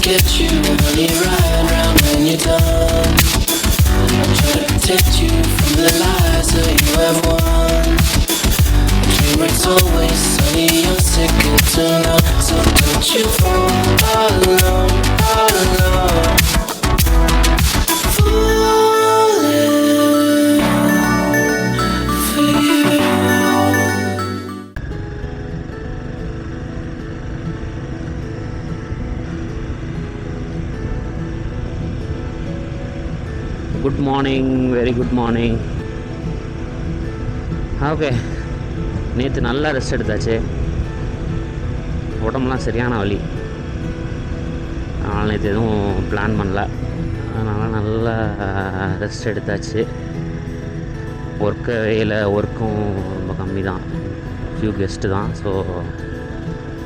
get you, honey, right round when you're done. I'm trying to protect you from the lies that you have won. Dream it's always sunny, you're second to none. So don't you fall alone, alone. Falling for you. Good morning, very good morning. Okay, நேற்று நல்லா rest எடுத்தாச்சு. உடம்புலாம் சரியான வலி. அதனால் நேற்று எதுவும் plan பண்ணல. அதனால் நல்லா ரெஸ்ட் எடுத்தாச்சு. ஒர்க்கும் ரொம்ப கம்மி தான், ஃபியூ கெஸ்ட்டு தான். So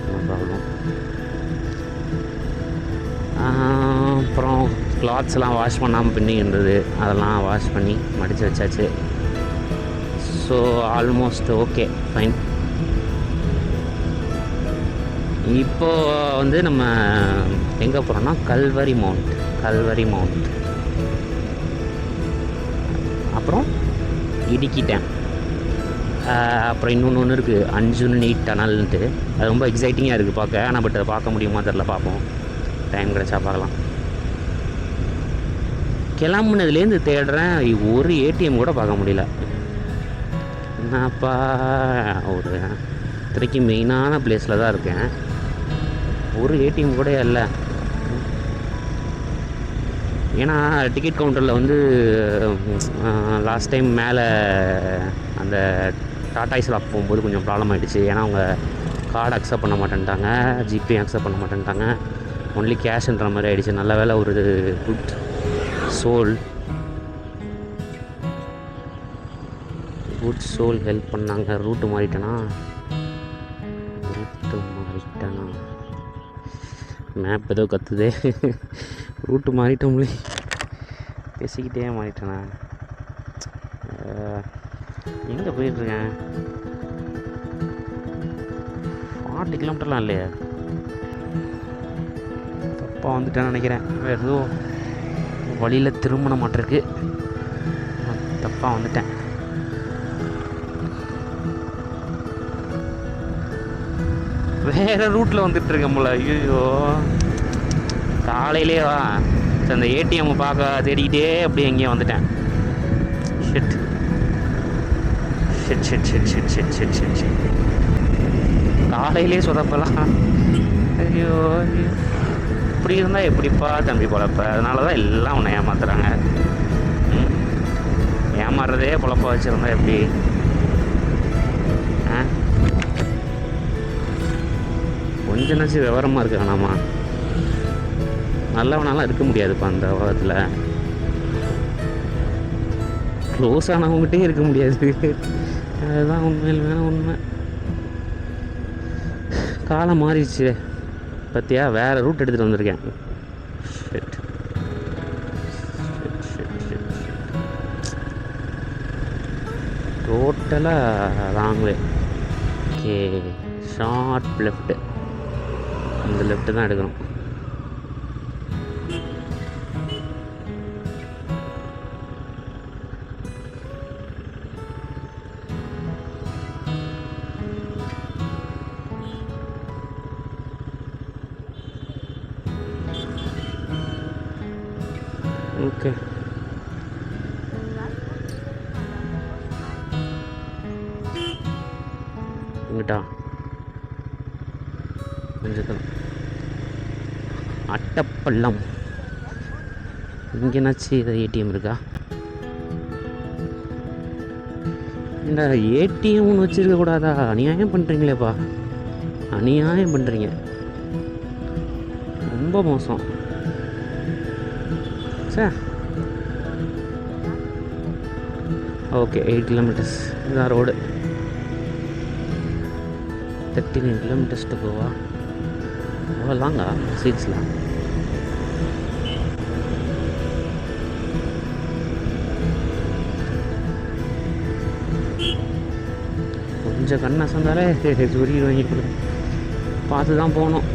no problem. அப்புறம் கிளாத்ஸ்லாம் வாஷ் பண்ணாமல் பின்னிங் இருந்தது, அதெல்லாம் வாஷ் பண்ணி மடித்து வச்சாச்சு. So almost okay, fine. இப்போது நம்ம எங்கே போகிறோன்னா கல்வரி மவுண்ட், அப்புறம் இடுக்கி டேம், அப்புறம் இன்னொன்று இருக்குது அஞ்சுனி டனல்ன்ட்டு. அது ரொம்ப எக்ஸைட்டிங்காக இருக்குது பார்க்க. ஆனால் பட் அதை பார்க்க முடியுமா தெரில, பார்ப்போம், டைம் கிடச்சா பார்க்கலாம். கிளம்புனதுலேருந்து தேடுறேன், ஒரு ஏடிஎம் கூட பார்க்க முடியல. என்னப்பா, ஒரு இத்தனைக்கு மெயினான பிளேஸில் தான் இருக்கேன், ஒரு ஏடிஎம் கூட இல்லை. ஏன்னா டிக்கெட் கவுண்டரில் வந்து லாஸ்ட் டைம் மேலே அந்த டாடா ஸ்லாப் போகும்போது கொஞ்சம் ப்ராப்ளம் ஆகிடுச்சு. ஏன்னா அவங்க கார்டு அக்செப்ட் பண்ண மாட்டேன்ட்டாங்க, ஜிபே அக்செப்ட் பண்ண மாட்டேன்ட்டாங்க, ஒன்லி கேஷ்ன்ற மாதிரி ஆகிடுச்சு. நல்ல வேலை ஒரு குட் சோல் ஹெல்ப் பண்ணாங்க. ரூட்டு மாறிட்டேனா, மேப் ஏதோ கற்றுதே. ரூட்டு மாறிட்டோம்லே, பேசிக்கிட்டே மாறிட்டேனா. எங்கே போயிட்டுருக்கேன்? 40 கிலோமீட்டர்லாம் இல்லையா? தப்பாக வந்துட்டேன்னு நினைக்கிறேன். வேறு ஏதோ வழியில் திருமண மாட்டிருக்கு, தப்பாக வந்துட்டேன். வேறு ரூட்டில் வந்துட்டுருக்கேன் போல. ஐயோ, காலையிலே வா அந்த ஏடிஎம் பார்க்க தேடிக்கிட்டே அப்படியே எங்கேயும் வந்துட்டேன். ஷிட். காலையிலே சொதப்பலாம். ஐயோ, இப்படி இருந்தால் எப்படிப்பா தம்பி பொழப்ப? அதனால தான் எல்லாம் உன்னை ஏமாத்துறாங்க. ஏமாறுறதே பொழப்ப வச்சுருந்தா எப்படி? கொஞ்ச நாச்சு விவரமாக இருக்கானாமா. நல்லவனாலாம் இருக்க முடியாதுப்பா அந்த உலகத்தில். க்ளோஸ் ஆனவங்ககிட்டே இருக்க முடியாது. அதுதான் உண்மையில் வேணும் உண்மை. காலம் மாறிடுச்சு பற்றியா? வேறு ரூட் எடுத்துகிட்டு வந்திருக்கேன். டோட்டலாக ராங் வே. Okay, sharp left. இந்த லெஃப்ட்டு தான் எடுக்கணும். ஓகே, இங்கிட்டா கொஞ்சம் அட்டப்பள்ளம். இங்கேனாச்சு இதை ஏடிஎம் இருக்கா? இந்த ஏடிஎம் ஒன்று வச்சுருக்க கூடாதா? அநியாயம் பண்ணுறீங்களேப்பா, அநியாயம் பண்ணுறீங்க, ரொம்ப மோசம். சார் ஓகே, 8 கிலோமீட்டர்ஸ் இதான் ரோடு. 39 kilometres to Goa. அவ்வளோ லாங்கா? 6 லாங். கொஞ்சம் கண்ணை அசந்தாலே சொருகி வாங்கி கொடு. பார்த்து தான் போகணும்.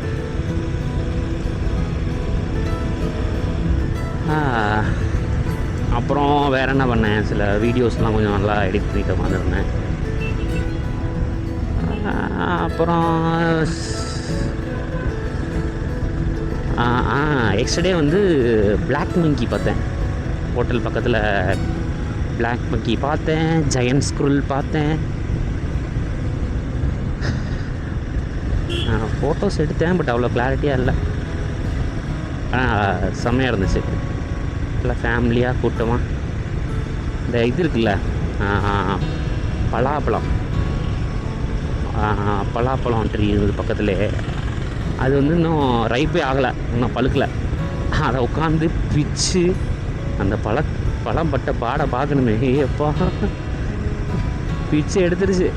அப்புறம் வேறு என்ன பண்ணேன், சில வீடியோஸ்லாம் கொஞ்சம் நல்லா எடிட் பண்ணிட்டு வந்துருந்தேன். அப்புறம் எக்ஸ்டர்டே வந்து பிளாக் மங்கி பார்த்தேன். ஹோட்டல் பக்கத்தில் பிளாக் மங்கி பார்த்தேன், ஜெயண்ட் ஸ்க்ரூல் பார்த்தேன். ஃபோட்டோஸ் எடுத்தேன், பட் அவ்வளோ கிளாரிட்டியாக இல்லை. ஆனால் செம்மையாக இருந்துச்சு. நல்லா ஃபேமிலியாக கூட்டமாக. இந்த இது இருக்குல்ல, பலாப்பழம் ட்ரீ இருந்தது பக்கத்துலேயே. அது வந்து இன்னும் ரைப்பே ஆகலை, இன்னும் பழுக்கலை. அதை உட்காந்து பிச்சு அந்த பழம் பட்ட பாடை பார்க்கணுமே, எப்பா பிச்சு எடுத்துருச்சு,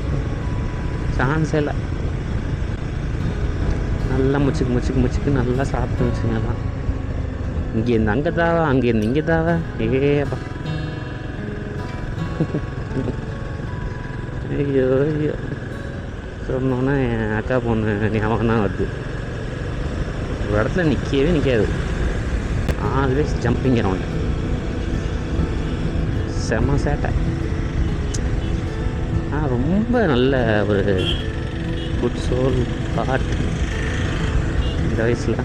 சான்ஸே இல்லை. நல்லா முச்சுக்கு நல்லா சாப்பிட்டு வச்சுங்கலாம். இங்கேருந்து அங்கே தாவா, அங்கேருந்து இங்கே தாவா, ஏப்பா ஐயோ ஐயோ சொன்னோன்னா என் அக்கா பொண்ணு ஞாபகம் தான் வருது. ஒரு இடத்துல நிற்காது, ஆல்வேஸ் ஜம்பிங் அரவுண்ட். செம சேட்டை. ரொம்ப நல்ல ஒரு குட் சோல் ஹார்ட் இந்த வயசில்.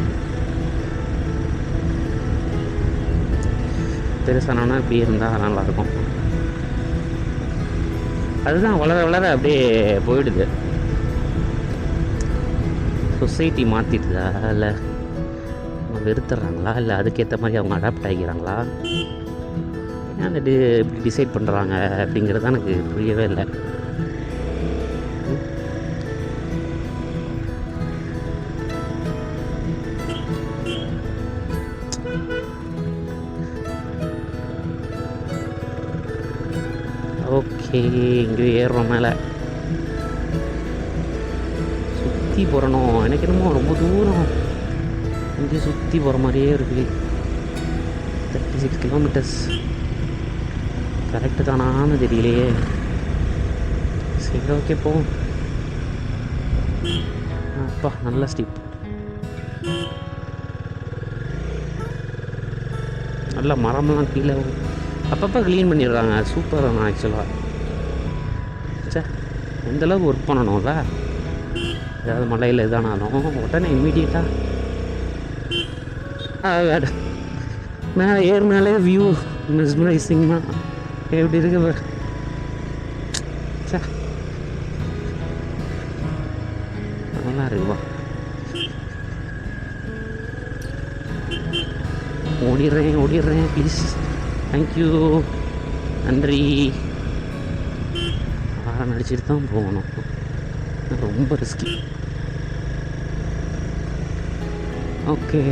பெருசானோன்னா இப்படி இருந்தால் நல்லாயிருக்கும். அதுதான் வளர வளர அப்படியே போயிடுது. சொசைட்டி மாற்றிடுதா, இல்லை வெறுத்துறாங்களா, இல்லை அதுக்கேற்ற மாதிரி அவங்க அடாப்ட் ஆகிக்கிறாங்களா, ஏன் அந்த இப்படி டிசைட் பண்ணுறாங்க அப்படிங்கிறது தான் எனக்கு புரியவே இல்லை. ஓகே, இங்கே ஏறுறோம் மேலே. சுற்றி போகிறணும். எனக்கு என்னமோ ரொம்ப தூரம் இங்கே சுற்றி போகிற மாதிரியே இருக்குது. 36 கிலோமீட்டர்ஸ் கரெக்டு தானான்னு தெரியலையே. சரி, ஓகே போவோம். அப்பா நல்ல ஸ்டீப், நல்லா மரம்லாம் கீழே அப்பப்போ க்ளீன் பண்ணிடுறாங்க. சூப்பர் தான் ஆக்சுவலாக. சே, எந்தளவுக்கு ஒர்க் பண்ணணும்ல, ஏதாவது மலையில் இதானாலும் உடனே இம்மீடியட்டாக மேலே ஏறினாலே வியூ மெஸ்மரைசிங்னா எப்படி இருக்கு. சே, நல்லா இருக்குவா. ஓடிடுறேன் ப்ளீஸ். தேங்க்யூ, நன்றி. ஆரம் அடிச்சுட்டு தான் போகணும், ரொம்ப ரிஸ்கி. ஓகே,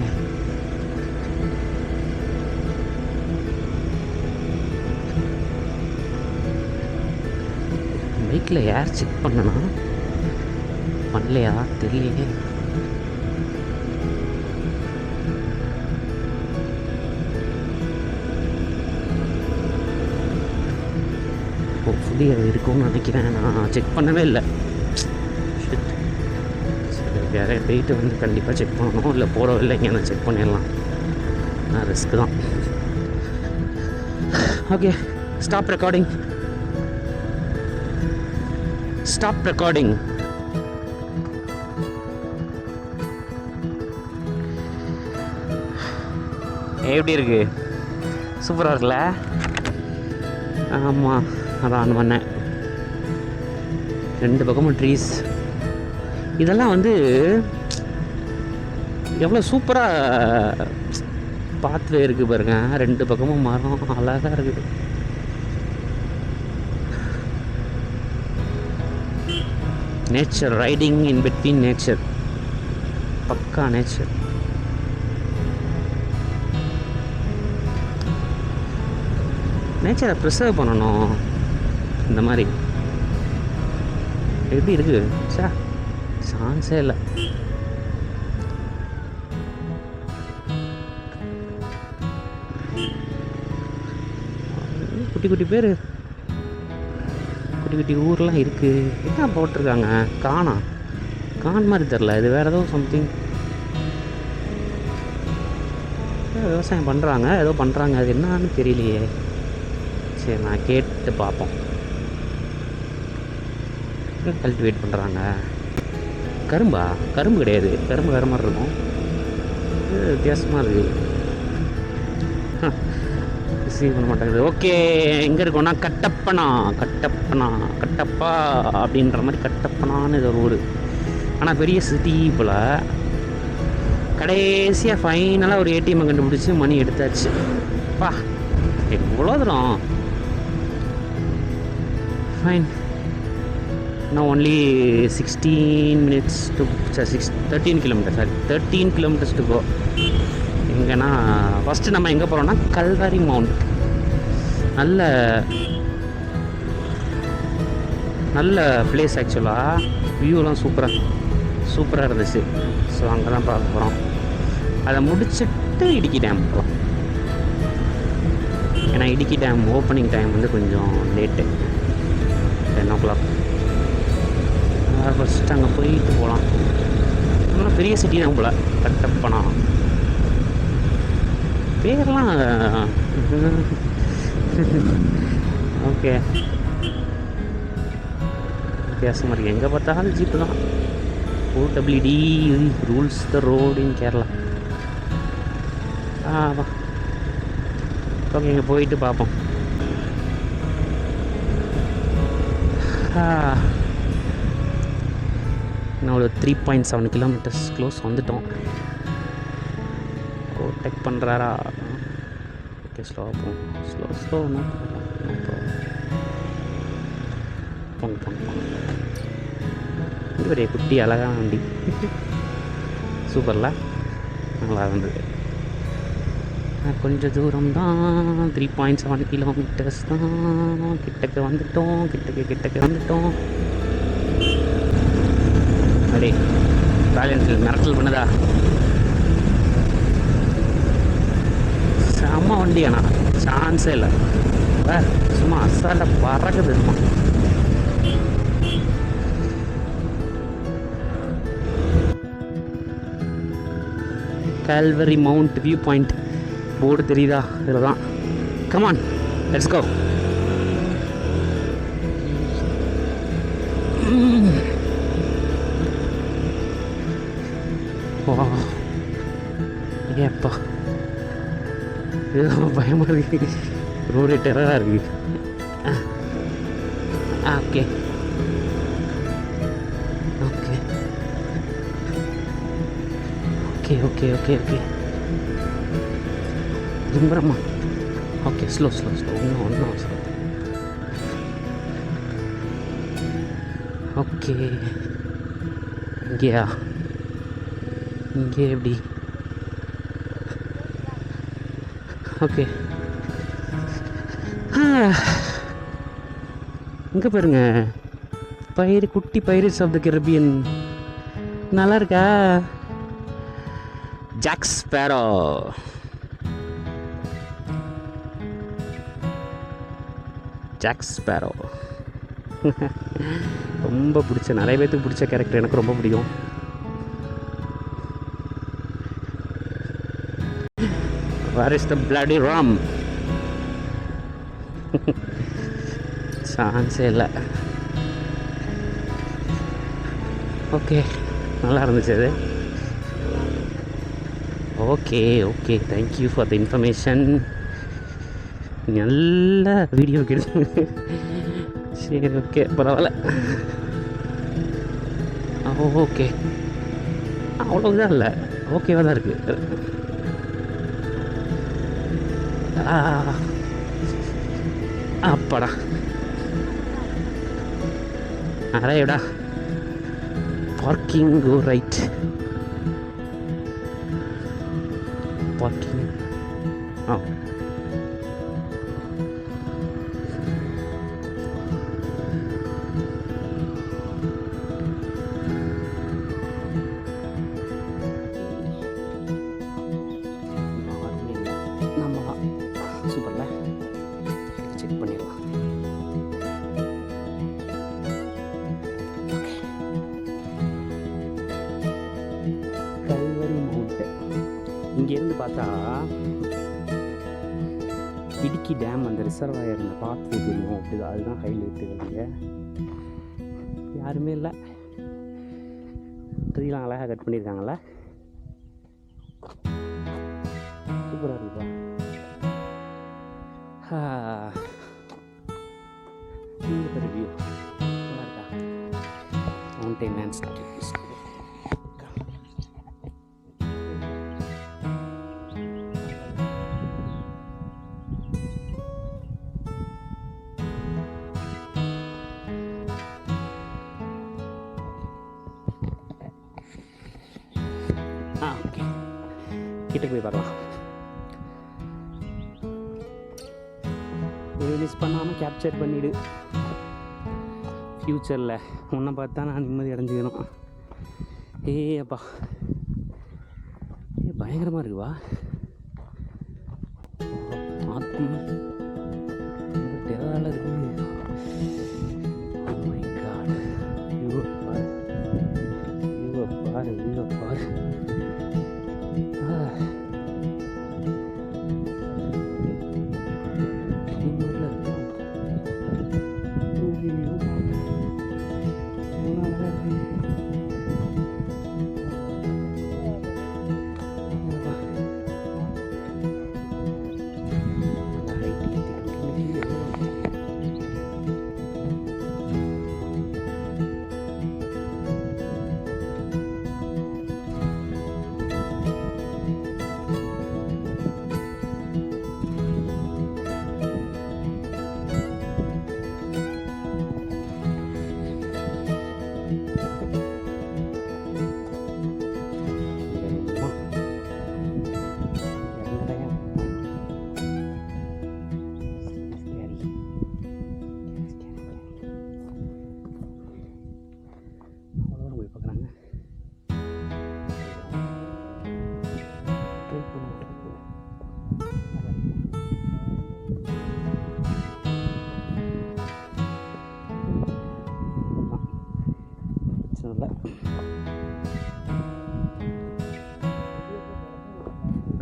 பைக்கில் ஏர் செக் பண்ணணும், பண்ணலையா தெரியலையே. ஹோப்ஃபுல்லி அது இருக்கும்னு நினைக்கிறேன். நான் செக் பண்ணவே இல்லை. சரி, வேறு டேட்டு வந்து கண்டிப்பாக செக் பண்ணணும், இல்லை போகிற இல்லைங்க நான் செக் பண்ணிடலாம். நான் ரிஸ்க்கு தான். Okay, stop recording. எப்படி இருக்கு? சூப்பராக இருக்குல்ல? ஆமாம், அதான் பண்ணேன். 2 பக்கமும் ட்ரீஸ். இதெல்லாம் வந்து எவ்வளோ சூப்பராக பாத்வே இருக்குது பாருங்க. 2 பக்கமும் மரம் அழகாக இருக்குது. Nature, riding in between nature, பக்கா நேச்சர். நேச்சரை ப்ரிசர்வ் பண்ணணும். இந்த மாதிரி எப்படி இருக்குது? சான்ஸே இல்லை. குட்டி குட்டி பேர், குட்டி குட்டி ஊர்லாம் இருக்குது. என்ன போட்டிருக்காங்க? கான் மாதிரி தெரில, இது வேறு ஏதோ சம்திங். விவசாயம் பண்ணுறாங்க, ஏதோ பண்ணுறாங்க, அது என்னான்னு தெரியலையே. சரி, நான் கேட்டு பார்ப்போம். கல்டிவேட் பண்ணுறாங்க. கரும்பா? கரும்பு கிடையாது, கரும்பு வேறு மாதிரி இருக்கும். இது வித்தியாசமாக இருக்குது. ரிசீவ் பண்ண மாட்டேங்குது. ஓகே, எங்கே இருக்கோன்னா கட்டப்பனா. கட்டப்பா அப்படின்ற மாதிரி கட்டப்பனான்னு இது ஒரு ஊர். ஆனால் பெரிய சிட்டி போல். கடைசியாக ஃபைனலாக ஒரு ஏடிஎம்மை கண்டுபிடிச்சி மணி எடுத்தாச்சு. பா, எவ்வளோ தூரம். ஃபைன். இன்னும் only 16 minutes to 13 kilometers. 13 kilometers to go. எங்கன்னா ஃபஸ்ட்டு நம்ம எங்கே போகிறோம்னா கல்வரி மவுண்ட். நல்ல பிளேஸ் ஆக்சுவலாக. வியூலாம் சூப்பராக இருந்துச்சு. ஸோ அங்கே தான் பார்க்க போகிறோம். அதை முடிச்சுட்டு இடுக்கி டேம் போகிறோம். ஏன்னா இடுக்கி டேம் ஓப்பனிங் டைம் வந்து கொஞ்சம் லேட்டு, 10 o'clock. ஃபஸ்ட்டு அங்கே போயிட்டு போகலாம். இன்னும் பெரிய சிட்டி தான் போல் கட்டப்பனா. பேரெல்லாம் ஓகே, வித்தியாசமாக இருக்குது. எங்கே பார்த்தாலும் ஜீப்பு தான். OWD ரூல்ஸ் த ரோடு இன் கேரளா. வா, ஓகே, இங்கே போயிட்டு பார்ப்போம். இன்னும் ஒரு 3.7 kilometers க்ளோஸ் வந்துட்டோம். ஓவர்டேக் பண்ணுறாரா? ஓகே, ஸ்லோவாக போகும். ஸ்லோ நோ போங்க. இது ஒரு குட்டி அழகான வண்டி. சூப்பரில் நல்லா இருந்தது. கொஞ்சம் தூரம் தான், 3.7 kilometers தான். கிட்டக்க வந்துட்டோம். அடே, பேலன்ஸில் மிரட்டல் பண்ணுதா? செம்ம வண்டி. ஆனால் சான்ஸே இல்லை. சும்மா அசால்ட்டாக பறக்குதுமா. Calvary Mount view point board தெரியுதா? இதில் தான். Come on, let's go. வா, ஏப்பா, இது பயமாக இருக்குது. ரோடு டெரராக இருக்குது. Okay okay okay okay okay திரும்புறம்மா. ஓகே, ஸ்லோ ஒன்றும் அவசரம். ஓகே, இங்கேயா? இங்கே எப்படி? ஓகே, இங்கே பாருங்க, குட்டி பைரட்ஸ் ஆஃப் த கரீபியன். நல்லா இருக்கா? Jack Sparrow. ரொம்ப பிடிச்ச, நிறைய பேருக்கு பிடிச்ச கேரக்டர். எனக்கு ரொம்ப பிடிக்கும். Where is the bloody rum? சான்ஸே இல்லை. ஓகே, நல்லா இருந்துச்சு அது. Okay, thank you for the information. நல்ல வீடியோ கிடையாது. சரி, ஓகே, பரவாயில்ல. ஓகே, அவ்வளோதான் இல்லை, ஓகேவாக தான் இருக்குது. அப்பாடா, அரையடா. Parking, go right. பார்க்கிங். சூப்பர்ல, செக் பண்ணிடலாம். கல்வரி மவுண்ட் இங்கேருந்து பார்த்தா இடுக்கி டேம் அந்த ரிசர்வாயர் இந்த பார்த்து தெரியும். அப்படிதான், அதுதான் ஹைலைட்டு. இங்கே யாருமே இல்லை. ட்ரீலாம் அழகாக கட் பண்ணியிருக்காங்கள, சூப்பராக இருக்குப்பா. இங்கே ஒரு வியூ நல்லா இருக்கா? Mountain landscape. ஓகே, கிட்ட போய் பார்க்கலாம். இதை மிஸ் பண்ணாமல் கேப்சர் பண்ணிவிடு. ஃப்யூச்சரில் உன்னை பார்த்தா நான் நிம்மதி அடைஞ்சிக்கணும். அப்பா பயங்கரமாக இருக்குவா. மாற்றி டெரரால் இருக்குது. Oh my God. வியூவை பாரு.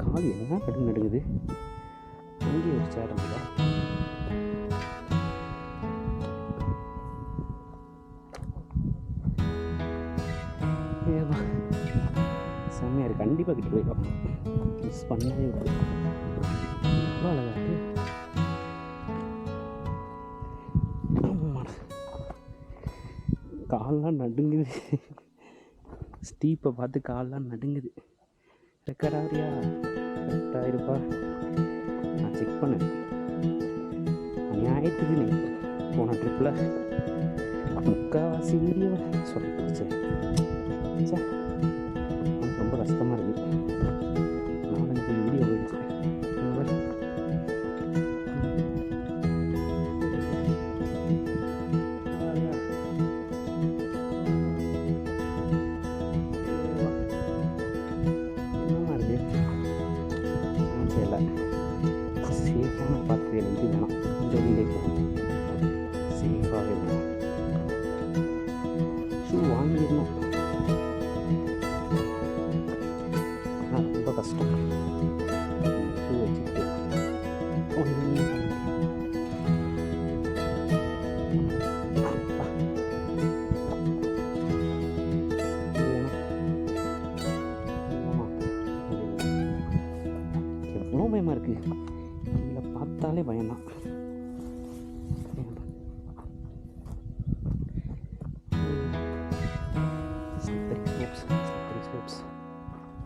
கால் என்ன கட்டு நடுங்குது. அங்கேயும் ஒரு சேர் இருக்குதா? செம்மையாக இருக்குது. கண்டிப்பாக கிட்ட போய் பார்க்கணும். மிஸ் பண்ணவே இல்லை. ரொம்ப அழகாக இருக்குது. கால்லாம் நடுங்குது. ஸ்டீப்பை பார்த்து கால்லாம் நடுங்குது. ரெக்கார்ட் ஆகிறியா? கரெக்டாக இருப்பா. நான் செக் பண்ணேன். நியாயத்துக்கு நீ போன ட்ரிப்பில் முக்கால்வாசி வீடியோ சொல்லிடுச்சு. சார் ரொம்ப கஷ்டமாக இருக்குது. 4-5 வீடியோ போயிடுச்சு. சேஃபான பாத்வேல இது வேணும். இந்த வழியிலே போகணும். சேஃபாகவே வேணும். ஷூ வாங்கிடணும். ரொம்ப கஷ்டம் ஷூ வச்சுக்கிட்டு எவ்வளோ பயமாக இருக்குது. இதில் பார்த்தாலே பயம்தான்.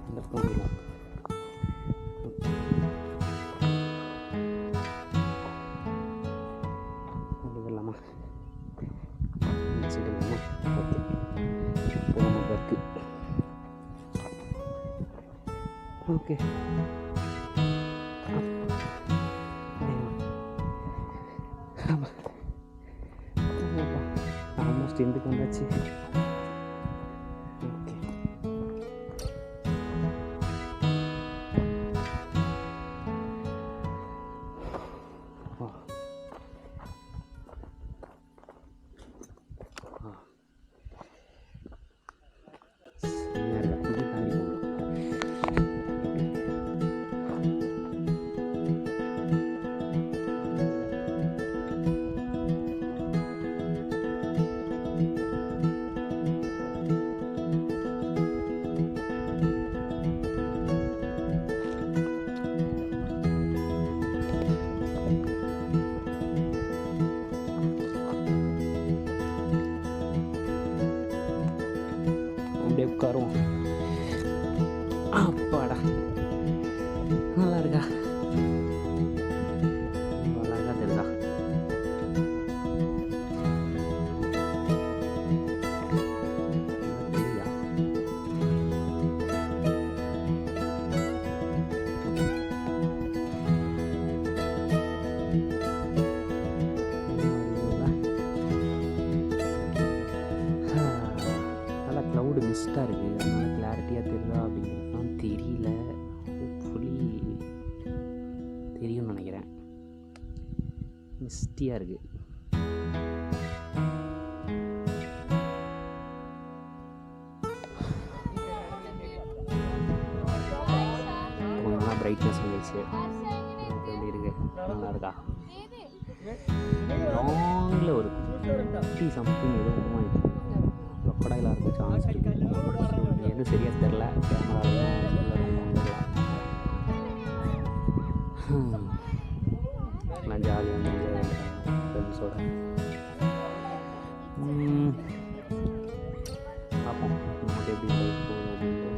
அந்த போகலாம். வரலாமா? சரி வரலாமா? ஓகே, போகலாமா? பர்க்கு. ஓகே, ஆல்மோஸ்ட் எண்டுக்கு வந்தாச்சு. ஓகே, மிஸ்டியாக இருக்குது. கொஞ்சம் பிரைட்னஸ் வந்துச்சு. எப்படி இருக்கு? நல்லா இருக்கா? லாங்கில் ஒரு குட்டி சம்திங் ஏதோ மூவ் க்ரொக்கடைலாக இருக்க சான்ஸ் இருக்குது. எதுவும் சரியாக தெரில, கேமராவில் நான் ஜாலியாக இருந்தேன் ஃப்ரெண்ட்ஸோட. பார்ப்போம் நமக்கு எப்படி போகும் அப்படின்ட்டு.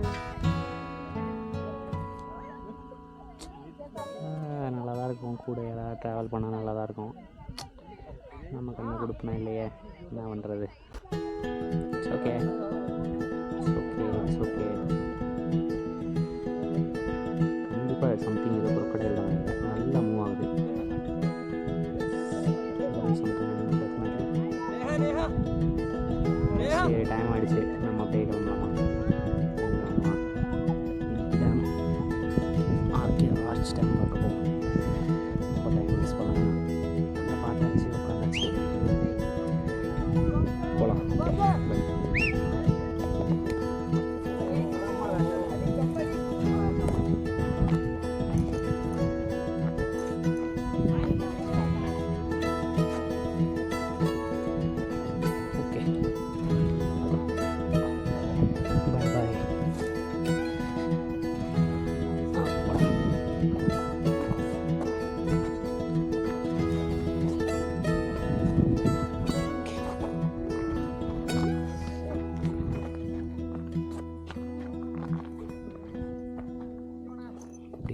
நல்லா தான் இருக்கும், கூட ஏதாவது ட்ராவல் பண்ணால் நல்லா தான் இருக்கும். நமக்கு என்ன கொடுப்பனா இல்லையே, என்ன பண்ணுறது. It's okay, it's okay, it's okay. கண்டிப்பாக சம்திங் ஏதோ க்ரொக்கடைல் தான் நல்லா மூவ் ஆகுது. சரி, டைம் ஆகிடுச்சு, நம்ம அப்படியே கிளம்பலாமா? டேம் ஆர்ச் டேம் பார்க்க போவோம். ரொம்ப டைம் மிஸ் பண்ணலாம். நல்லா பார்த்தாச்சு, உட்காந்தாச்சு, போகலாம்.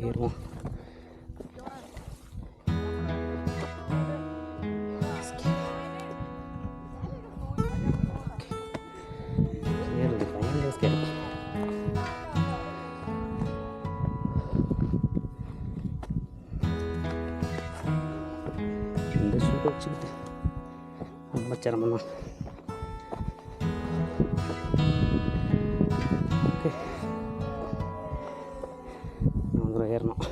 ஏறுவோம். ஏறுது பயங்கர ஸ்கேர். இந்த ஷூ வச்சுக்கிட்டு ரொம்ப சிரமம் தான். ஓகே, ஏறணும்.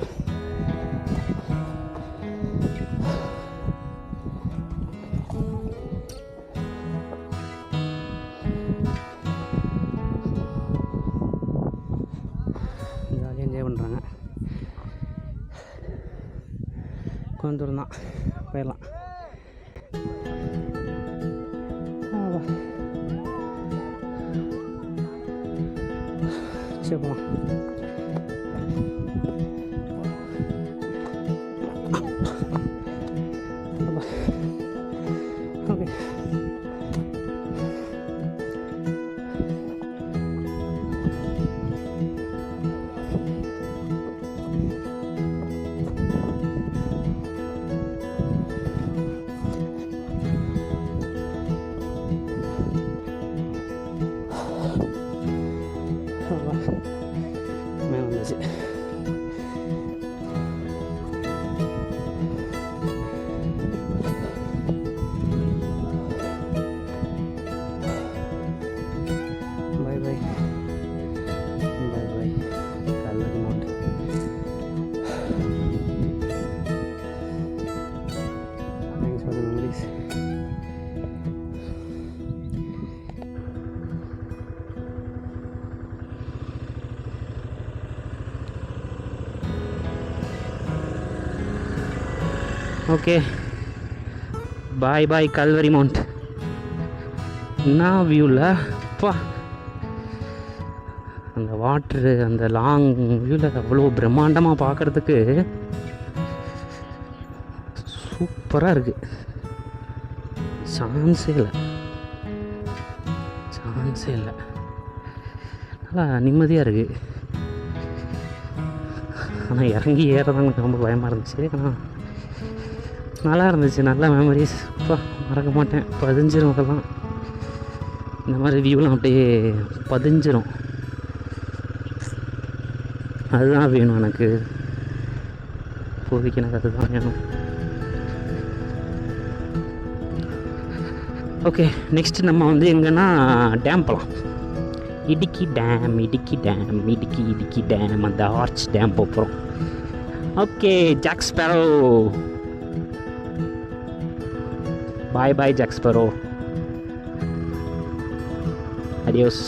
ஜாலியாக என்ஜாய் பண்ணுறாங்க. கொஞ்சம் தூரம் தான், போயிடலாம். சரி போகலாம். ஓகே, மேலே வந்துச்சு. Bye bye. Bye bye. Kalvari Mount. Thanks for the memories. Okay. Bye bye Kalvari Mount. நான் வியூவில் அப்பா அந்த வாட்ரு அந்த லாங் வியூவில் அவ்வளோ பிரம்மாண்டமாக பார்க்குறதுக்கு சூப்பராக இருக்குது. சான்ஸே இல்லை, சான்ஸே இல்லை. நல்லா நிம்மதியாக இருக்குது. ஆனால் இறங்கி ஏறதான் கொஞ்சம் ரொம்ப பயமாக இருந்துச்சு. ஆனால் நல்லா இருந்துச்சு, நல்ல மெமரிஸ். அப்பா மறக்க மாட்டேன், பதிஞ்சிரும் அதெல்லாம். இந்த மாதிரி வியூலாம் அப்படியே பதிஞ்சிரும். அதுதான் வேணும் எனக்கு, இப்போதைக்கு எனக்கு அதுதான் வேணும். ஓகே, நெக்ஸ்ட் நம்ம வந்து எங்கன்னா டேம் போகலாம். இடுக்கி டேம், இடுக்கி டேம், இடுக்கி இடுக்கி டேம், அந்த ஆர்ச் டேம் போகிறோம். ஓகே, ஜாக் ஸ்பேரோ பாய் பாய் ஜாக் ஸ்பேரோ, அடியோஸ்.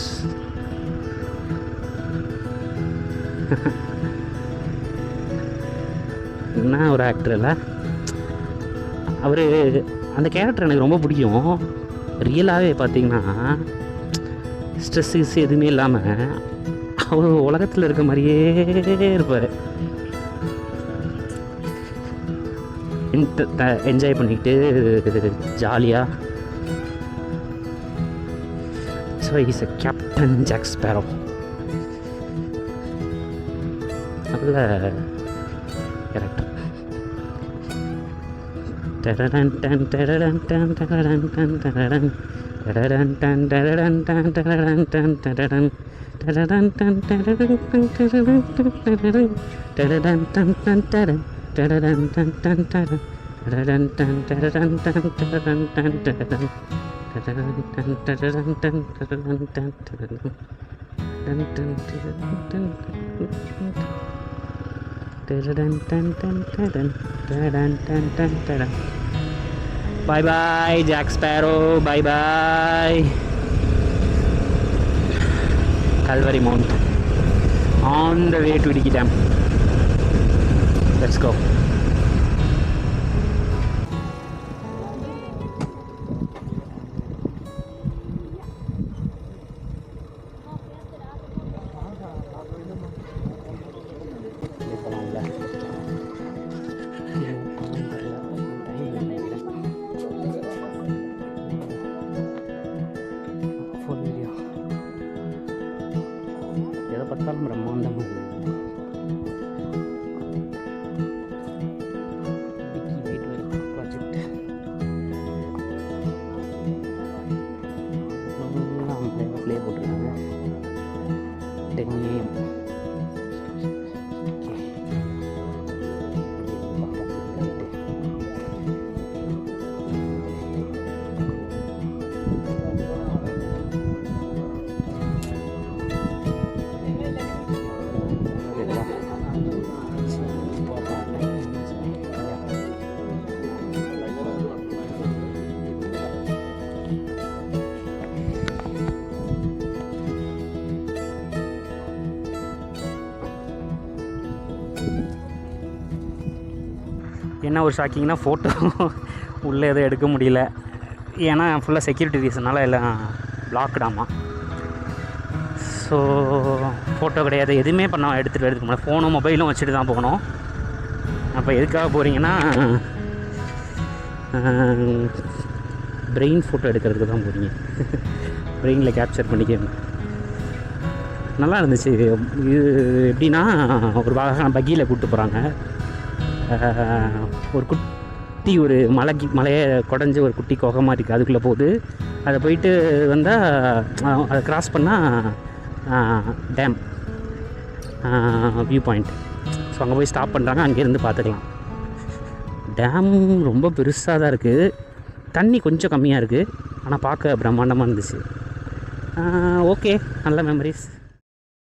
என்ன ஒரு ஆக்டர் இல்லை அவர். அந்த கேரக்டர் எனக்கு ரொம்ப பிடிக்கும். ரியலாகவே பார்த்தீங்கன்னா ஸ்ட்ரெஸ்ஸஸ் எதுவுமே இல்லாமல் அவர் உலகத்தில் இருக்க மாதிரியே இருப்பார். என்ஜாய் பண்ணிக்கிட்டு ஜாலியாக. So is a captain Jack Sparrow. நல்ல character. Bye bye Jack Sparrow, bye bye Calvary Mount, on the way to Idiki Dam. Let's go. பார்த்தாலும் பிரம்மாண்டமாக இருக்குது. ப்ராஜெக்ட் ப்ளே போட்டிருக்காங்க. 10 AM. என்ன ஒரு ஷாக்கிங்னா ஃபோட்டோ உள்ளே எதுவும் எடுக்க முடியல. ஏன்னா ஃபுல்லாக செக்யூரிட்டி ரீசனால் எல்லாம் பிளாக்டாமா. ஸோ ஃபோட்டோ கிடையாது, எதுவுமே எடுத்துகிட்டு முடியல. ஃபோனும் மொபைலும் வச்சுட்டு தான் போகணும். அப்போ எதுக்காக போகிறீங்கன்னா பிரெயின் ஃபோட்டோ எடுக்கிறதுக்கு தான் போகிறீங்க. பிரெயினில் கேப்சர் பண்ணிக்க. நல்லா இருந்துச்சு. இது எப்படின்னா ஒரு பக்கியில் கூப்பிட்டு போகிறாங்க. ஒரு குட்டி ஒரு மலையை குடஞ்சி ஒரு குட்டி குகை மாதிரி இருக்குது, அதுக்குள்ளே போகுது. அதை போயிட்டு வந்தால் அதை க்ராஸ் பண்ணால் டேம் வியூ பாயிண்ட். ஸோ அங்கே போய் ஸ்டாப் பண்ணுறாங்க, அங்கேருந்து பார்த்துக்கலாம். டேம் ரொம்ப பெருசாக தான் இருக்குது, தண்ணி கொஞ்சம் கம்மியாக இருக்குது, ஆனால் பார்க்க பிரம்மாண்டமாக இருந்துச்சு. ஓகே, நல்ல மெமரிஸ்.